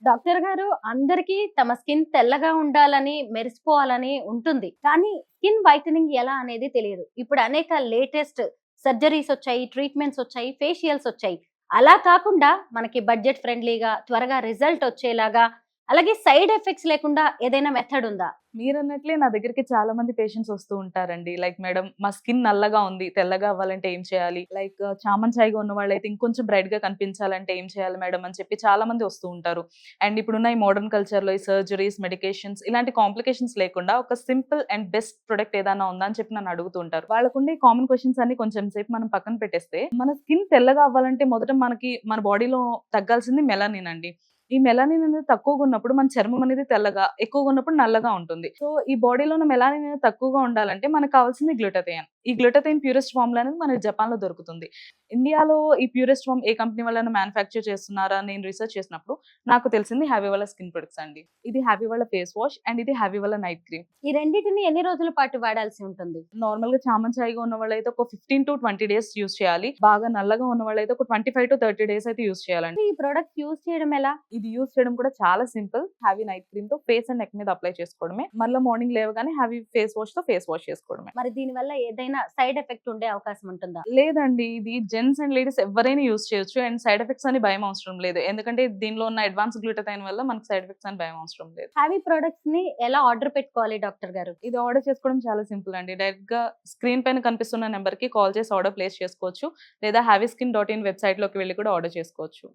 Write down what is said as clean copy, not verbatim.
Doctor గారు, అందరికీ తమ స్కిన్ తెల్లగా ఉండాలని, మెరిసిపోవాలని ఉంటుంది. కానీ స్కిన్ వైటనింగ్ ఎలా అనేది తెలియదు. ఇప్పుడు అనేక లేటెస్ట్ సర్జరీస్ వచ్చాయి, ట్రీట్మెంట్స్ వచ్చాయి, ఫేషియల్స్ వచ్చాయి. అలా కాకుండా మనకి బడ్జెట్ ఫ్రెండ్లీగా, త్వరగా రిజల్ట్ వచ్చేలాగా, అలాగే సైడ్ ఎఫెక్ట్స్ లేకుండా ఏదైనా మెథడ్ ఉందా? మీరన్నట్లే నా దగ్గరికి చాలా మంది పేషెంట్స్ వస్తూ ఉంటారండి. లైక్ మేడం మా స్కిన్ నల్లగా ఉంది. తెల్లగా అవ్వాలంటే ఏం చేయాలి? లైక్ చామంచాయిగా ఉన్న వాళ్ళైతే ఇంకొంచెం బ్రైట్‌గా కనిపించాలంటే ఏం చేయాలి మేడం అని చెప్పి చాలా మంది వస్తూ ఉంటారు. అండ్ ఇప్పుడున్న ఈ మోడర్న్ కల్చర్‌లో ఈ సర్జరీస్, మెడికేషన్స్ ఇలాంటి కాంప్లికేషన్స్ లేకుండా ఒక సింపుల్ అండ్ బెస్ట్ ప్రొడక్ట్ ఏదైనా ఉందా అని చెప్పి నన్ను అడుగుతూ ఉంటారు. వాళ్ళకుండే కామన్ క్వెషన్స్ అన్ని కొంచెం సేపు మనం పక్కన పెట్టేస్తే, మన స్కిన్ తెల్లగా అవ్వాలంటే మొదట మనకి మన బాడీలో తగ్గాల్సింది మెలనిన్ అండి. ఈ మెలానిన్ అనేది తక్కువగా ఉన్నప్పుడు మన చర్మం అనేది తెల్లగా, ఎక్కువగా ఉన్నప్పుడు నల్లగా ఉంటుంది. సో ఈ బాడీలో ఉన్న మెలానిన్ అనేది తక్కువగా ఉండాలంటే మనకు కావాల్సింది గ్లూటాథియోన్. ఈ గ్లూటాథియోన్ ప్యూరెస్ట్ ఫార్ములా అనేది మనకి జపాన్‌లో దొరుకుతుంది. ఇండియాలో ఈ ప్యూరెస్ట్ ఫార్మ్ ఏ కంపెనీ వాళ్ళైనా మ్యానుఫ్యాక్చర్ చేస్తున్నారా అని నేను రీసెర్చ్ చేసినప్పుడు నాకు తెలిసింది హ్యావీ వాళ్ళ స్కిన్ ప్రొడక్ట్స్ అండి. ఇది హ్యావీ వాళ్ళ ఫేస్ వాష్ అండ్ ఇది హ్యావీ వాళ్ళ నైట్ క్రీమ్. ఈ రెండిటిని ఎన్ని రోజుల పాటు వాడాల్సి ఉంటుంది? నార్మల్‌గా చామంచాయిగా ఉన్న వాళ్ళైతే ఒక 15-20 డేస్ యూజ్ చేయాలి. బాగా నల్లగా ఉన్న వాళ్ళైతే ఒక 25-30 డేస్ అయితే యూజ్ చేయాలండి. ఈ ప్రొడక్ట్ యూజ్ చేయడం ఎలా? ఇది యూజ్ చేయడం కూడా చాలా సింపుల్. హ్యావీ నైట్ క్రీమ్ తో ఫేస్ అండ్ నెక్ మీద అప్లై చేసుకోవడమే. మళ్ళీ మార్నింగ్ లేవగానే హ్యావీ ఫేస్ వాష్ తో ఫేస్ వాష్ చేసుకోవడమే. మరి దీని వల్ల ఏదైనా సైడ్ ఎఫెక్ట్ ఉండే అవకాశం ఉంటుందా? లేదండి, ఇది జెంట్స్ అండ్ లేడీస్ ఎవరైనా యూజ్ చేయొచ్చు. అండ్ సైడ్ ఎఫెక్ట్స్ అని భయం అవసరం లేదు. ఎందుకంటే దీనిలో ఉన్న అడ్వాన్స్ గ్లూటాథైన్ వల్ల మనకు సైడ్ ఎఫెక్ట్స్ అని భయం అవసరం లేదు. హ్యావీ ప్రొడక్ట్స్ ని ఎలా ఆర్డర్ పెట్టుకోవాలి డాక్టర్ గారు? ఇది ఆర్డర్ చేసుకోవడం చాలా సింపుల్ అండి. డైరెక్ట్ గా స్క్రీన్ పైన కనిపిస్తున్న నెంబర్ కి కాల్ చేసి ఆర్డర్ ప్లేస్ చేసుకోవచ్చు. లేదా హ్యావీ స్కిన్.in వెబ్సైట్ లోకి వెళ్ళి కూడా ఆర్డర్ చేసుకోవచ్చు.